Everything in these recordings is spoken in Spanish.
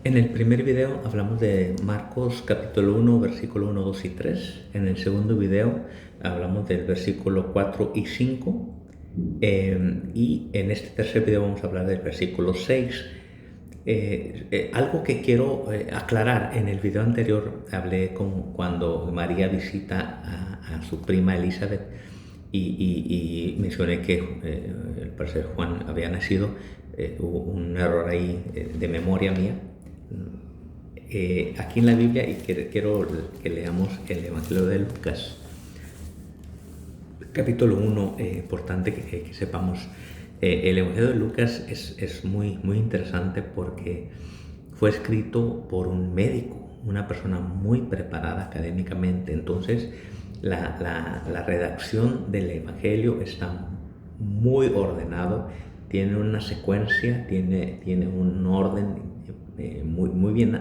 En el primer video hablamos de Marcos capítulo 1, versículo 1, 2 y 3. En el segundo video hablamos del versículo 4 y 5. Y en este tercer video vamos a hablar del versículo 6. Algo que quiero aclarar: en el video anterior hablé cuando María visita a su prima Elizabeth y mencioné que al parecer Juan había nacido. Hubo un error ahí de memoria mía. Aquí en la Biblia, y quiero que leamos el Evangelio de Lucas, capítulo 1. Importante que sepamos, el Evangelio de Lucas es muy interesante porque fue escrito por un médico, una persona muy preparada académicamente. Entonces la redacción del Evangelio está muy ordenado, tiene una secuencia, tiene un orden muy bien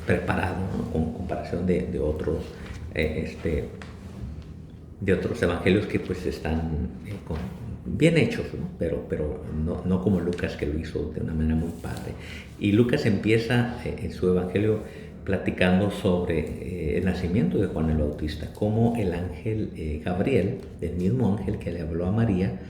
preparado, ¿no? Con comparación de otros evangelios que pues están bien hechos, ¿no? pero no como Lucas, que lo hizo de una manera muy padre. Y Lucas empieza en su evangelio platicando sobre el nacimiento de Juan el Bautista, cómo el ángel Gabriel, el mismo ángel que le habló a María,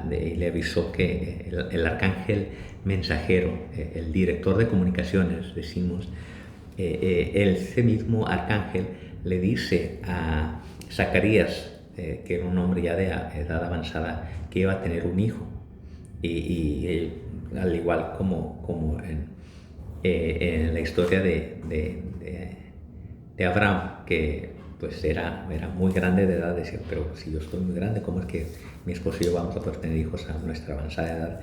le avisó que el arcángel mensajero, el director de comunicaciones, decimos, ese mismo arcángel le dice a Zacarías, que era un hombre ya de edad avanzada, que iba a tener un hijo. Y al igual como en la historia de Abraham, que pues era muy grande de edad, decía: pero si yo estoy muy grande, ¿cómo es que mi esposo y yo vamos a poder tener hijos a nuestra avanzada edad?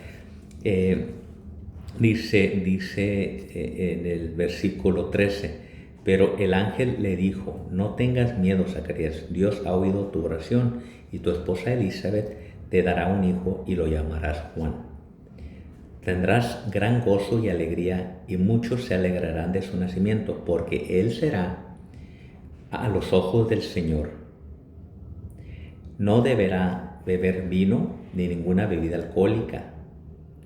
Dice en el versículo 13: pero el ángel le dijo: no tengas miedo, Zacarías, Dios ha oído tu oración, y tu esposa Elizabeth te dará un hijo y lo llamarás Juan. Tendrás gran gozo y alegría, y muchos se alegrarán de su nacimiento, porque él será a los ojos del Señor. No deberá beber vino ni ninguna bebida alcohólica.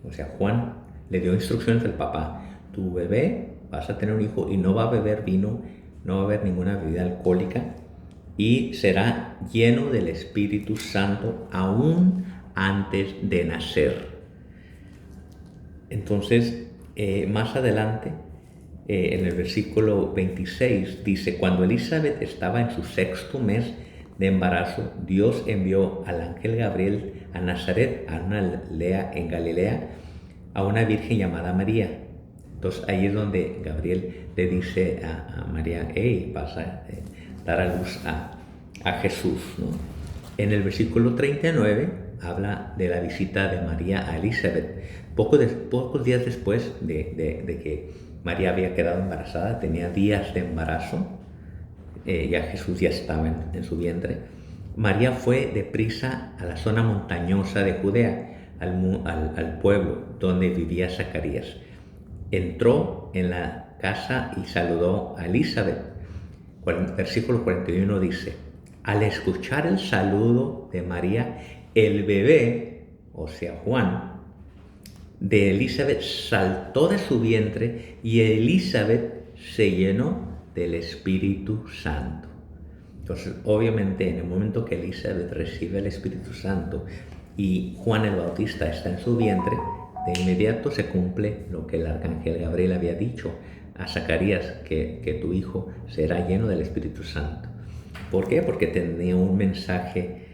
O sea, Juan le dio instrucciones al papá: tu bebé, vas a tener un hijo, y no va a beber vino, no va a beber ninguna bebida alcohólica, y será lleno del Espíritu Santo aún antes de nacer. Entonces, más adelante, en el versículo 26, dice: cuando Elizabeth estaba en su sexto mes de embarazo, Dios envió al ángel Gabriel a Nazaret, a una aldea en Galilea, a una virgen llamada María. Entonces ahí es donde Gabriel le dice a María: hey, vas a dar a luz a Jesús, ¿no? En el versículo 39 habla de la visita de María a Elizabeth. Pocos días después de que María había quedado embarazada, tenía días de embarazo, ya Jesús ya estaba en su vientre. María fue deprisa a la zona montañosa de Judea, al pueblo donde vivía Zacarías. Entró en la casa y saludó a Elizabeth. Versículo 41 dice: al escuchar el saludo de María, el bebé, o sea Juan, de Elizabeth saltó de su vientre, y Elizabeth se llenó del Espíritu Santo. Entonces, obviamente, en el momento que Elizabeth recibe el Espíritu Santo y Juan el Bautista está en su vientre, de inmediato se cumple lo que el arcángel Gabriel había dicho a Zacarías, que tu hijo será lleno del Espíritu Santo. ¿Por qué? Porque tenía un mensaje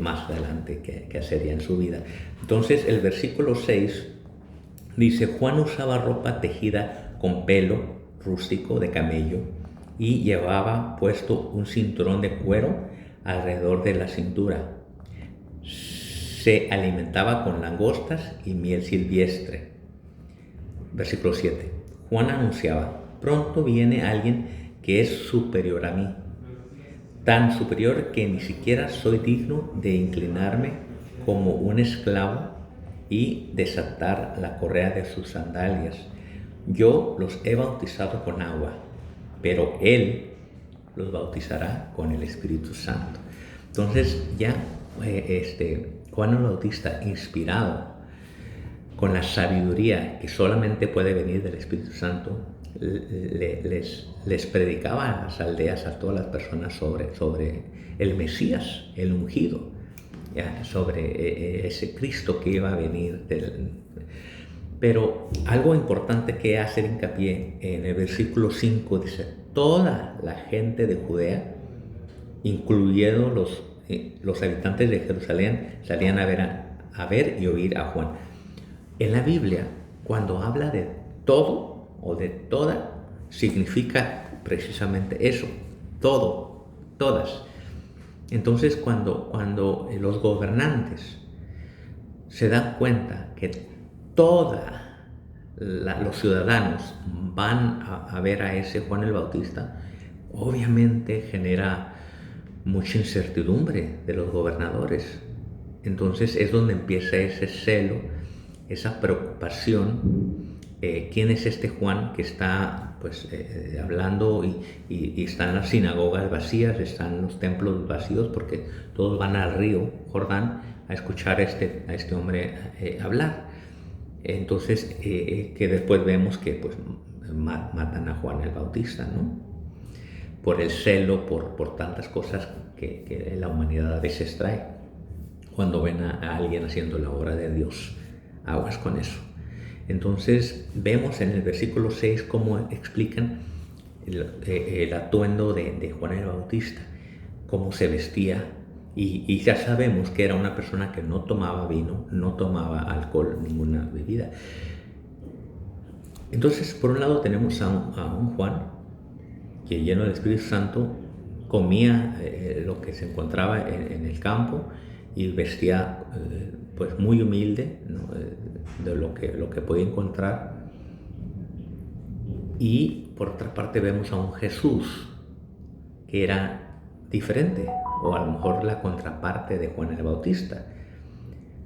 más adelante que hacería en su vida. Entonces el versículo 6 dice: Juan usaba ropa tejida con pelo rústico de camello, y llevaba puesto un cinturón de cuero alrededor de la cintura. Se alimentaba con langostas y miel silvestre. Versículo 7. Juan anunciaba: pronto viene alguien que es superior a mí, tan superior que ni siquiera soy digno de inclinarme como un esclavo y desatar la correa de sus sandalias. Yo los he bautizado con agua, pero Él los bautizará con el Espíritu Santo. Entonces ya Juan el Bautista, inspirado con la sabiduría que solamente puede venir del Espíritu Santo, les predicaba a las aldeas, a todas las personas sobre el Mesías, el ungido, ¿ya? Sobre ese Cristo que iba a venir. Pero algo importante que hacer hincapié en el versículo 5 dice: toda la gente de Judea, incluyendo los habitantes de Jerusalén, salían a ver y oír a Juan. En la Biblia, cuando habla de todo o de toda, significa precisamente eso, todo, todas. Entonces, cuando los gobernantes se dan cuenta que los ciudadanos van a ver a ese Juan el Bautista, obviamente genera mucha incertidumbre de los gobernadores. Entonces es donde empieza ese celo, esa preocupación. ¿Quién es este Juan que está hablando y están las sinagogas vacías, están los templos vacíos, porque todos van al río Jordán a escuchar a este hombre hablar? Entonces, que después vemos que matan a Juan el Bautista, ¿no? Por el celo, por tantas cosas que la humanidad a veces trae. Cuando ven a alguien haciendo la obra de Dios, aguas con eso. Entonces, vemos en el versículo 6 cómo explican el atuendo de Juan el Bautista, cómo se vestía, y ya sabemos que era una persona que no tomaba vino, no tomaba alcohol, ninguna bebida. Entonces, por un lado tenemos a un Juan que, lleno del Espíritu Santo, comía lo que se encontraba en el campo y vestía muy humilde, ¿no? De lo que podía encontrar. Y por otra parte vemos a un Jesús que era diferente, o a lo mejor la contraparte de Juan el Bautista.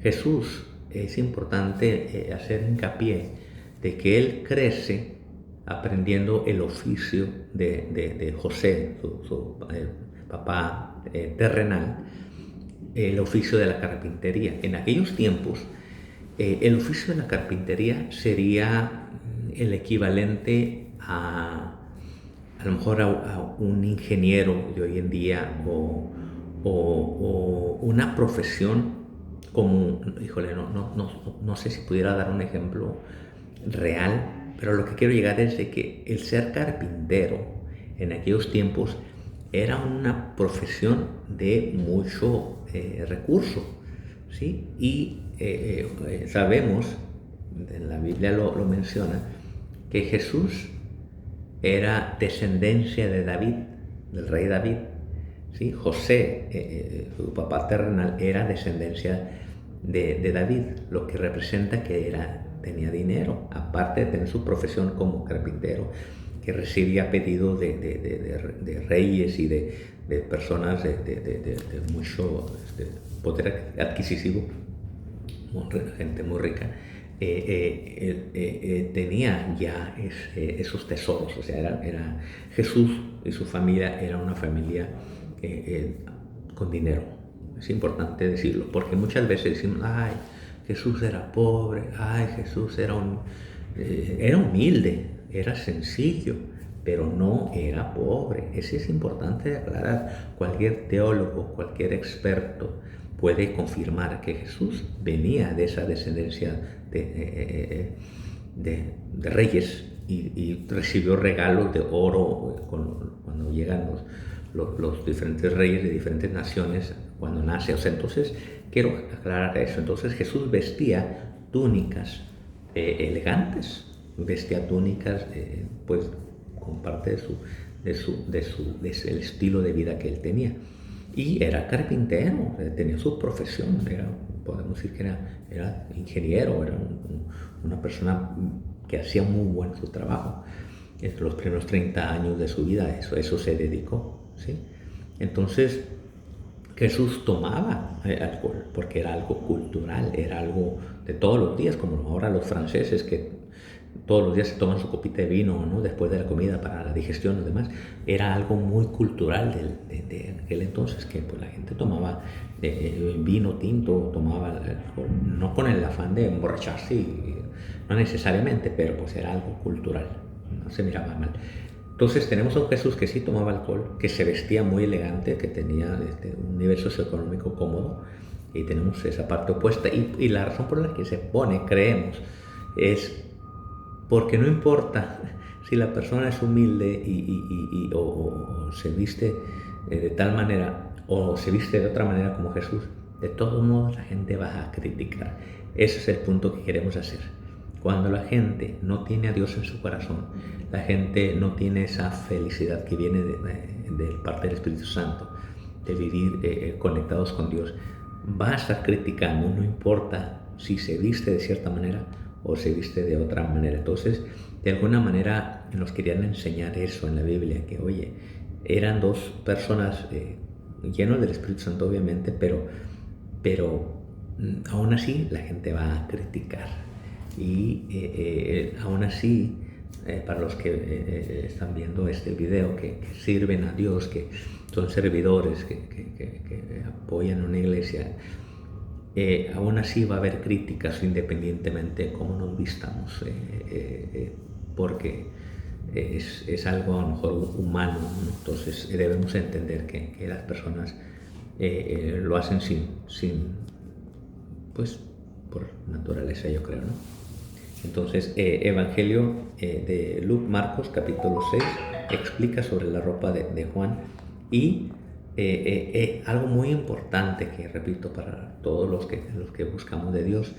Jesús, es importante hacer hincapié de que él crece aprendiendo el oficio de José, su papá terrenal, el oficio de la carpintería. En aquellos tiempos, el oficio de la carpintería sería el equivalente a lo mejor a un ingeniero de hoy en día, o una profesión como, híjole, no sé si pudiera dar un ejemplo real, pero lo que quiero llegar es de que el ser carpintero en aquellos tiempos era una profesión de mucho recurso, ¿sí? Y sabemos, en la Biblia lo menciona, que Jesús era descendencia de David, del rey David, ¿sí? José, su papá terrenal, era descendencia de David, lo que representa que tenía dinero, aparte de tener su profesión como carpintero, que recibía pedidos de reyes y de personas de mucho poder adquisitivo, gente muy rica. Tenía ya esos tesoros. O sea, era Jesús y su familia era una familia con dinero. Es importante decirlo, porque muchas veces decimos: ay, Jesús era pobre, ay, Jesús era humilde, era sencillo, pero no era pobre. Eso es importante aclarar. Cualquier teólogo, cualquier experto puede confirmar que Jesús venía de esa descendencia de reyes, y recibió regalos de oro cuando llegan los diferentes reyes de diferentes naciones cuando nace. O sea, entonces quiero aclarar eso. Entonces Jesús vestía túnicas elegantes, vestía túnicas con parte del estilo de vida que él tenía. Y era carpintero, tenía su profesión, podemos decir que era ingeniero, era una persona que hacía muy bueno su trabajo. En los primeros 30 años de su vida eso se dedicó, ¿sí? Entonces Jesús tomaba alcohol porque era algo cultural, era algo de todos los días, como ahora los franceses que todos los días se toman su copita de vino, ¿no? Después de la comida para la digestión y demás. Era algo muy cultural de aquel entonces, que pues, la gente tomaba vino tinto, tomaba alcohol, no con el afán de emborracharse, no necesariamente, pero pues era algo cultural, no se miraba mal. Entonces tenemos a un Jesús que sí tomaba alcohol, que se vestía muy elegante, que tenía un nivel socioeconómico cómodo, y tenemos esa parte opuesta. Y la razón por la que se pone, creemos, es porque no importa si la persona es humilde o se viste de tal manera o se viste de otra manera como Jesús, de todos modos la gente va a criticar. Ese es el punto que queremos hacer. Cuando la gente no tiene a Dios en su corazón, la gente no tiene esa felicidad que viene de parte del Espíritu Santo, de vivir conectados con Dios, va a estar criticando, no importa si se viste de cierta manera o se viste de otra manera. Entonces, de alguna manera nos querían enseñar eso en la Biblia, que oye, eran dos personas llenas del Espíritu Santo obviamente, pero aún así la gente va a criticar. Y aún así, para los que están viendo este video, que sirven a Dios, que son servidores, que apoyan a una iglesia, aún así va a haber críticas independientemente de cómo nos vistamos, porque es algo a lo mejor humano, ¿no? Entonces debemos entender que las personas lo hacen pues por naturaleza, yo creo, ¿no? Entonces, Evangelio de Marcos, capítulo 6, explica sobre la ropa de Juan y algo muy importante que repito para todos los que buscamos de Dios.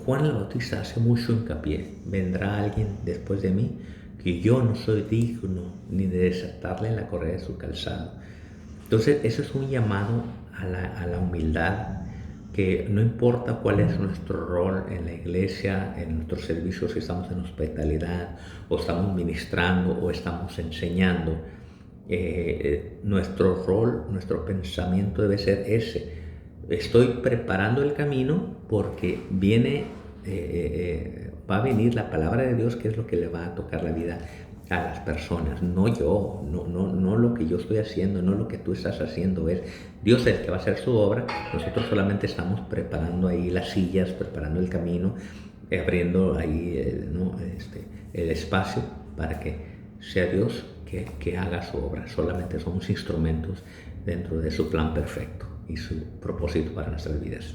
Juan el Bautista hace mucho hincapié: vendrá alguien después de mí que yo no soy digno ni de desatarle la correa de su calzado. Entonces eso es un llamado a la humildad, que no importa cuál es nuestro rol en la iglesia, en nuestros servicios, si estamos en hospitalidad o estamos ministrando o estamos enseñando, nuestro rol, nuestro pensamiento debe ser ese: estoy preparando el camino porque va a venir la palabra de Dios, que es lo que le va a tocar la vida a las personas, no yo, no lo que yo estoy haciendo, no lo que tú estás haciendo, es Dios el que va a hacer su obra. Nosotros solamente estamos preparando ahí las sillas, preparando el camino, abriendo ahí el espacio para que sea Dios que haga su obra. Solamente somos instrumentos dentro de su plan perfecto y su propósito para nuestras vidas.